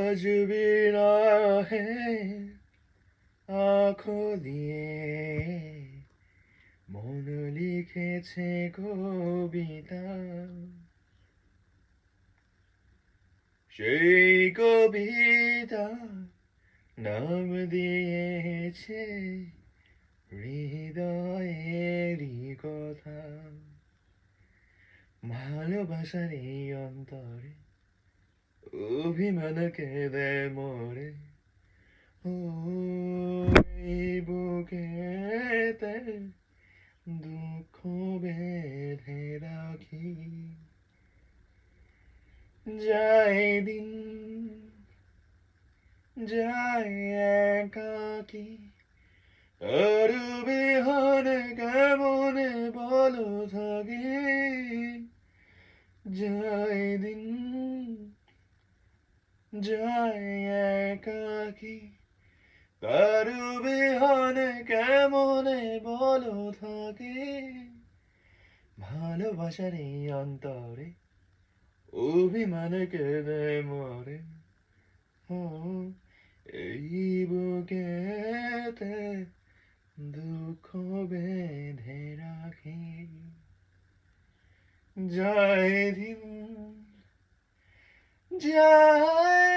আজ বিরহে আঁখো দিয়ে মন লিখেছে কবিতা, সেই কবিতা নাম দিয়েছে হৃদয়েরই কথা। ভালোবাসার এই অন্তরে অভিমান কেঁদে মরে, ও এই বুকেতে দুঃখ বেঁধে রাখি। যায় দিন যায় একাকি, আর বিহান কেমন বলো থাকি। যায় দিন যায় একাকি, কারু বিহানে কেমনে বলো থাকে। ভালোবাসার এই অন্তরে অভিমান কেঁদে মরে, ও এই বুকেতে দুঃখ বেঁধে রাখি। যায় দিন যায়